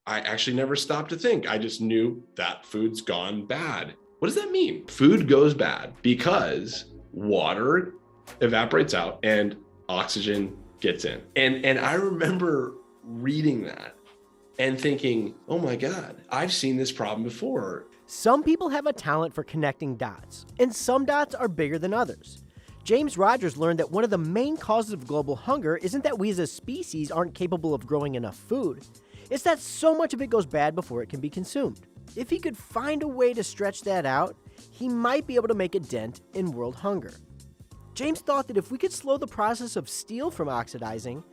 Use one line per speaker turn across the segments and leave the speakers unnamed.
I actually never stopped to think. I just knew that food's gone bad. What does that mean? Food goes bad because water evaporates out and oxygen gets in. And I remember reading that and thinking, oh my God, I've seen this problem before.
Some people have a talent for connecting dots, and some dots are bigger than others. James Rogers learned that one of the main causes of global hunger isn't that we as a species aren't capable of growing enough food. It's that so much of it goes bad before it can be consumed. If he could find a way to stretch that out, he might be able to make a dent in world hunger. James thought that if we could slow the process of steel from oxidizing,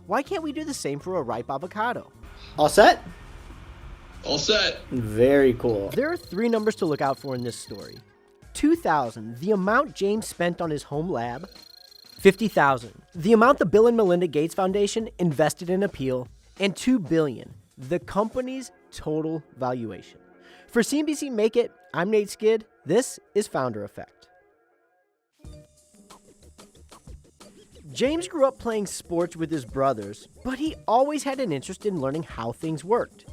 why can't we do the same for a ripe avocado? All set?
All set.
Very cool. There are 3 numbers to look out for in this story. 2,000, the amount James spent on his home lab. 50,000, the amount the Bill and Melinda Gates Foundation invested in Apeel. And $2 billion, the company's total valuation. For CNBC Make It, I'm Nate Skid. This is Founder Effect. James grew up playing sports with his brothers, but he always had an interest in learning how things worked.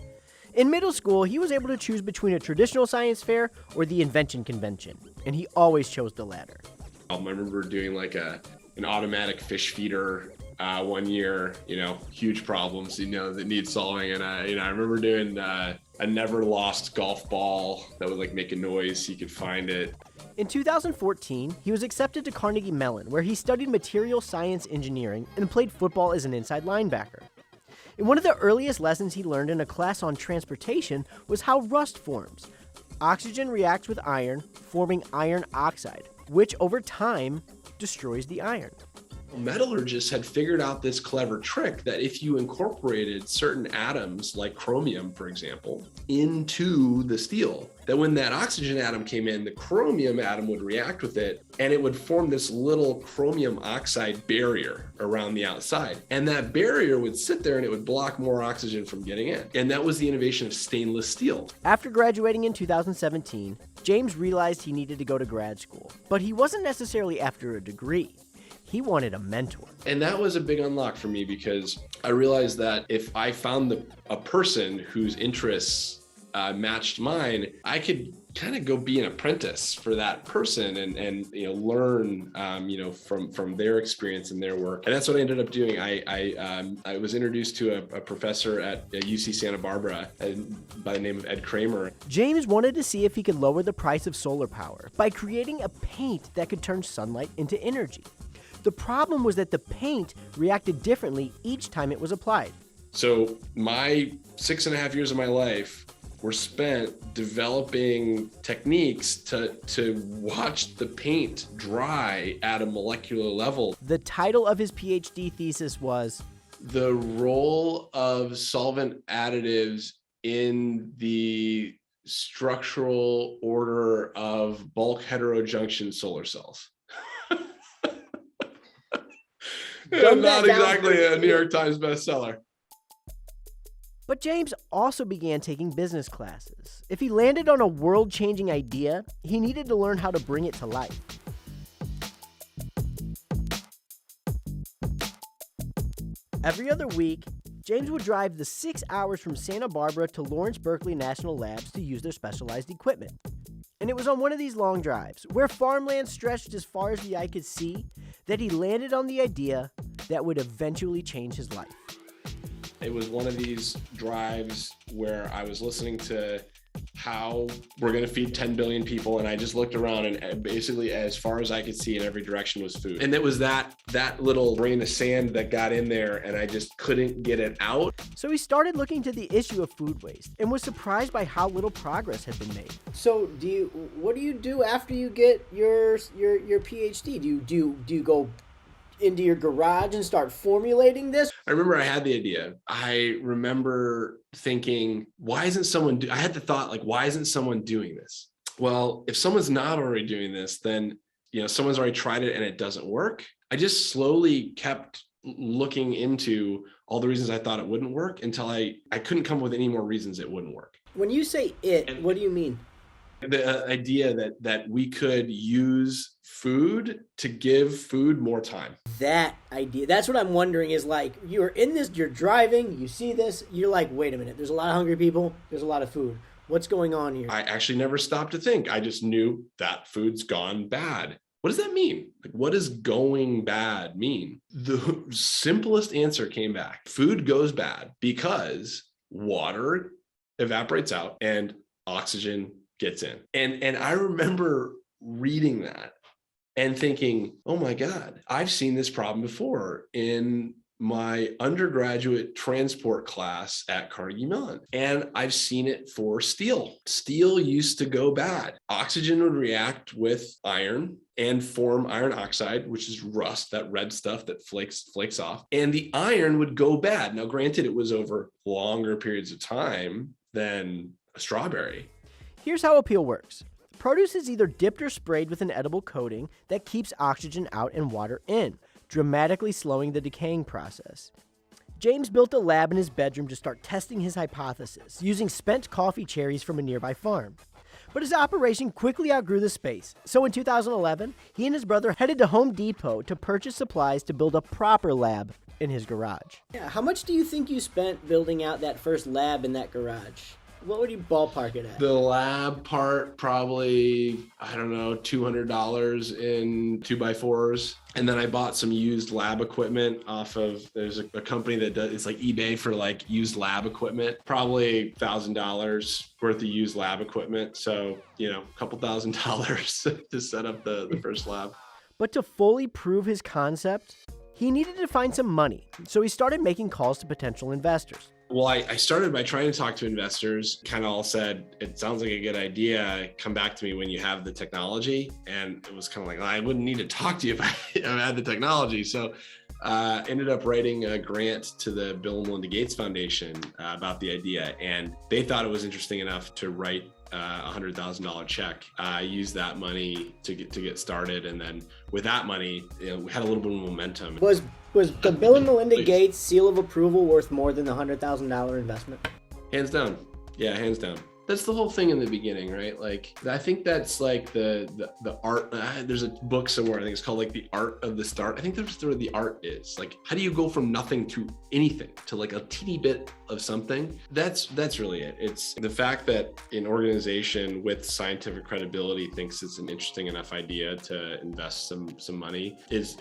In middle school, he was able to choose between a traditional science fair or the invention convention, and he always chose the latter.
I remember doing like an automatic fish feeder one year, huge problems, that need solving. And I remember doing a never lost golf ball that would like make a noise so you could find it.
In 2014, he was accepted to Carnegie Mellon, where he studied material science engineering and played football as an inside linebacker. And one of the earliest lessons he learned in a class on transportation was how rust forms. Oxygen reacts with iron, forming iron oxide, which over time destroys the iron.
Metallurgists had figured out this clever trick that if you incorporated certain atoms, like chromium, for example, into the steel, that when that oxygen atom came in, the chromium atom would react with it, and it would form this little chromium oxide barrier around the outside. And that barrier would sit there and it would block more oxygen from getting in. And that was the innovation of stainless steel.
After graduating in 2017, James realized he needed to go to grad school, but he wasn't necessarily after a degree. He wanted a mentor.
And that was a big unlock for me because I realized that if I found a person whose interests matched mine, I could kind of go be an apprentice for that person and learn from their experience and their work. And that's what I ended up doing. I was introduced to a professor at UC Santa Barbara by the name of Ed Kramer.
James wanted to see if he could lower the price of solar power by creating a paint that could turn sunlight into energy. The problem was that the paint reacted differently each time it was applied.
So my 6.5 years of my life were spent developing techniques to watch the paint dry at a molecular level.
The title of his PhD thesis was
The Role of Solvent Additives in the Structural Order of Bulk Heterojunction Solar Cells. Not exactly a New York Times bestseller.
But James also began taking business classes. If he landed on a world-changing idea, he needed to learn how to bring it to life. Every other week, James would drive the 6 hours from Santa Barbara to Lawrence Berkeley National Labs to use their specialized equipment. And it was on one of these long drives, where farmland stretched as far as the eye could see, that he landed on the idea that would eventually change his life.
It was one of these drives where I was listening to how we're going to feed 10 billion people, and I just looked around and basically as far as I could see in every direction was food. And it was that little grain of sand that got in there, and I just couldn't get it out.
So he started looking into the issue of food waste and was surprised by how little progress had been made. So what do you do after you get your PhD? Do you go into your garage and start formulating this?
I remember I had the idea. I remember thinking, why isn't someone I had the thought, like, why isn't someone doing this? Well, if someone's not already doing this, then, someone's already tried it and it doesn't work. I just slowly kept looking into all the reasons I thought it wouldn't work until I couldn't come up with any more reasons it wouldn't work.
When you say what do you mean?
The idea that we could use food to give food more time.
That idea, that's what I'm wondering, is like, you're in this, you're driving, you see this, you're like, wait a minute, there's a lot of hungry people, there's a lot of food. What's going on here?
I actually never stopped to think. I just knew that food's gone bad. What does that mean? Like, what does going bad mean? The simplest answer came back. Food goes bad because water evaporates out and oxygen gets in. And I remember reading that and thinking, oh my God, I've seen this problem before in my undergraduate transport class at Carnegie Mellon. And I've seen it for steel. Steel used to go bad. Oxygen would react with iron and form iron oxide, which is rust, that red stuff that flakes off. And the iron would go bad. Now, granted, it was over longer periods of time than a strawberry.
Here's how Apeel works. Produce is either dipped or sprayed with an edible coating that keeps oxygen out and water in, dramatically slowing the decaying process. James built a lab in his bedroom to start testing his hypothesis, using spent coffee cherries from a nearby farm. But his operation quickly outgrew the space, so in 2011, he and his brother headed to Home Depot to purchase supplies to build a proper lab in his garage. Yeah, how much do you think you spent building out that first lab in that garage? What would you ballpark it at?
The lab part, probably, I don't know, $200 in 2x4s. And then I bought some used lab equipment off of, there's a company that does, it's like eBay for like used lab equipment, probably $1,000 worth of used lab equipment. So, a couple $1,000 to set up the first lab.
But to fully prove his concept, he needed to find some money. So he started making calls to potential investors.
Well, I started by trying to talk to investors, kind of all said, it sounds like a good idea. Come back to me when you have the technology. And it was kind of like, I wouldn't need to talk to you if I had the technology. So ended up writing a grant to the Bill and Melinda Gates Foundation about the idea. And they thought it was interesting enough to write a $100,000 check. I used that money to get started. And then with that money, we had a little bit of momentum.
Was the Bill and Melinda Gates seal of approval worth more than the $100,000 investment?
Hands down. Yeah, hands down. That's the whole thing in the beginning, right? Like, I think that's like the art. There's a book somewhere, I think it's called like The Art of the Start. I think that's where the art is. Like, how do you go from nothing to anything, to like a teeny bit of something? That's really it. It's the fact that an organization with scientific credibility thinks it's an interesting enough idea to invest some money is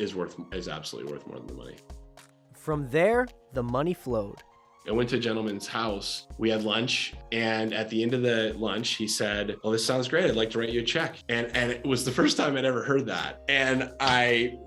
absolutely worth more than the money.
From there, the money flowed.
I went to a gentleman's house. We had lunch, and at the end of the lunch, he said, "Well, this sounds great. I'd like to write you a check." And it was the first time I'd ever heard that. And I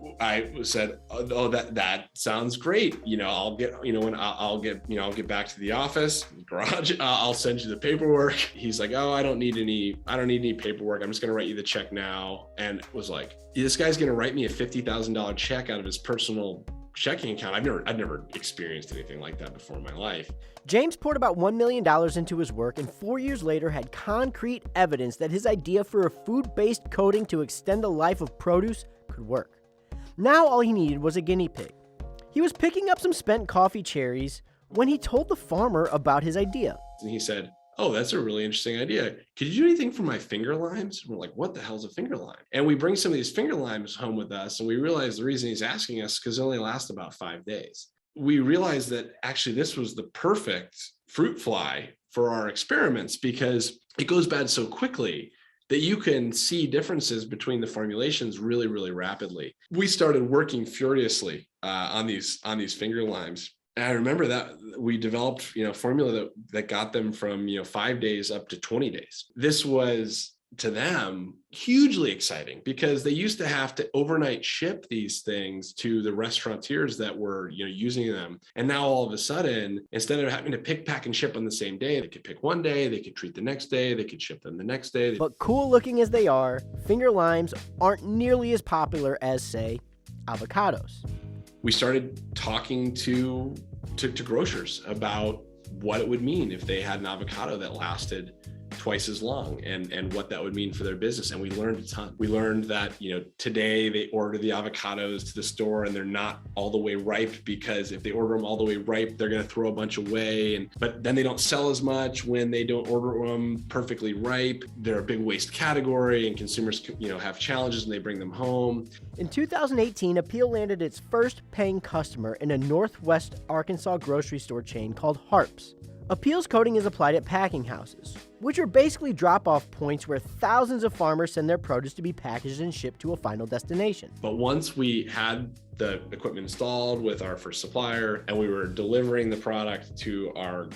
said, "Oh, that sounds great. I'll get back to the office, garage. I'll send you the paperwork." He's like, "Oh, I don't need any paperwork. I'm just going to write you the check now." And it was like, this guy's going to write me a $50,000 check out of his personal checking account. I've never experienced anything like that before in my life.
James poured about $1 million into his work, and 4 years later had concrete evidence that his idea for a food-based coating to extend the life of produce could work. Now all he needed was a guinea pig. He was picking up some spent coffee cherries when he told the farmer about his idea.
And he said, "Oh, that's a really interesting idea. Could you do anything for my finger limes?" And we're like, "What the hell's a finger lime?" And we bring some of these finger limes home with us, and we realize the reason he's asking us is because they only last about 5 days. We realized that actually this was the perfect fruit fly for our experiments because it goes bad so quickly that you can see differences between the formulations really, really rapidly. We started working furiously on these finger limes. And I remember that we developed, formula that got them from, 5 days up to 20 days. This was, to them, hugely exciting because they used to have to overnight ship these things to the restaurateurs that were, using them. And now all of a sudden, instead of having to pick, pack, and ship on the same day, they could pick one day, they could treat the next day, they could ship them the next day.
But cool looking as they are, finger limes aren't nearly as popular as, say, avocados.
We started talking to grocers about what it would mean if they had an avocado that lasted twice as long and what that would mean for their business. And we learned a ton. We learned that, today they order the avocados to the store and they're not all the way ripe, because if they order them all the way ripe, they're going to throw a bunch away. But then they don't sell as much when they don't order them perfectly ripe. They're a big waste category, and consumers, have challenges and they bring them home.
In 2018, Apeel landed its first paying customer in a Northwest Arkansas grocery store chain called Harps. Apeel's coating is applied at packing houses, which are basically drop-off points where thousands of farmers send their produce to be packaged and shipped to a final destination.
But once we had the equipment installed with our first supplier and we were delivering the product to our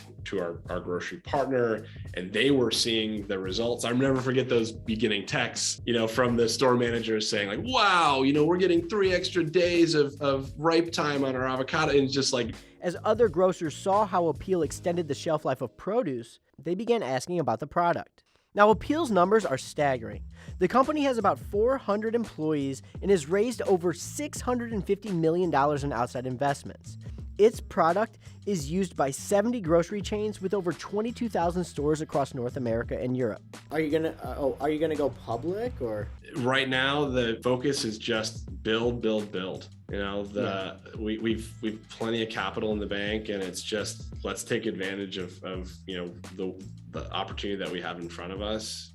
grocery partner, and they were seeing the results, I'll never forget those beginning texts, from the store managers saying like, wow, we're getting 3 extra days of ripe time on our avocado. And it's just like,
as other grocers saw how Apeel extended the shelf life of produce, they began asking about the product. Now, Apeel's numbers are staggering. The company has about 400 employees and has raised over $650 million in outside investments. Its product is used by 70 grocery chains with over 22,000 stores across North America and Europe. Are you gonna go public, or?
Right now, the focus is just build. We've plenty of capital in the bank, and it's just, let's take advantage of the opportunity that we have in front of us.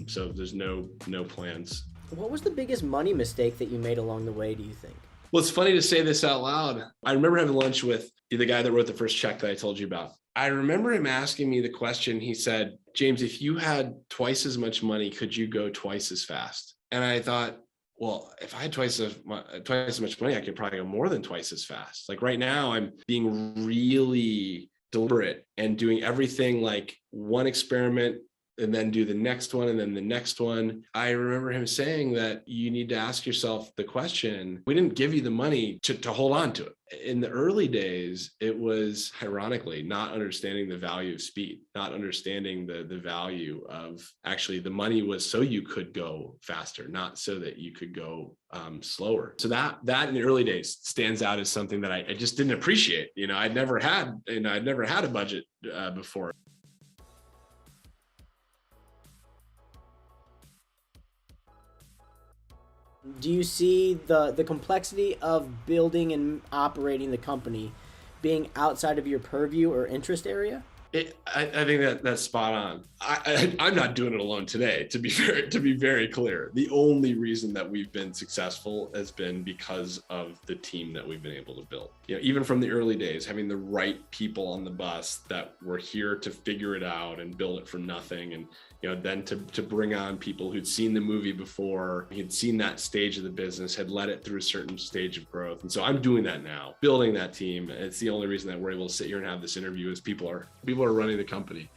So there's no plans.
What was the biggest money mistake that you made along the way, do you think?
Well, it's funny to say this out loud. I remember having lunch with the guy that wrote the first check that I told you about. I remember him asking me the question. He said, James, if you had twice as much money, could you go twice as fast? And I thought, well, if I had twice as much money, I could probably go more than twice as fast. Like right now, I'm being really deliberate and doing everything like one experiment and then do the next one and then the next one. I remember him saying that you need to ask yourself the question, we didn't give you the money to hold on to it. In the early days, it was, ironically, not understanding the value of speed, not understanding the value of, actually the money was so you could go faster, not so that you could go slower. So that in the early days stands out as something that I just didn't appreciate. I'd never had a budget before.
Do you see the complexity of building and operating the company being outside of your purview or interest area?
I think that's spot on. I'm not doing it alone today, to be very clear. The only reason that we've been successful has been because of the team that we've been able to build. Even from the early days, having the right people on the bus that were here to figure it out and build it from nothing, and then to bring on people who'd seen the movie before, had seen that stage of the business, had led it through a certain stage of growth. And so I'm doing that now, building that team. It's the only reason that we're able to sit here and have this interview, is people are running the company.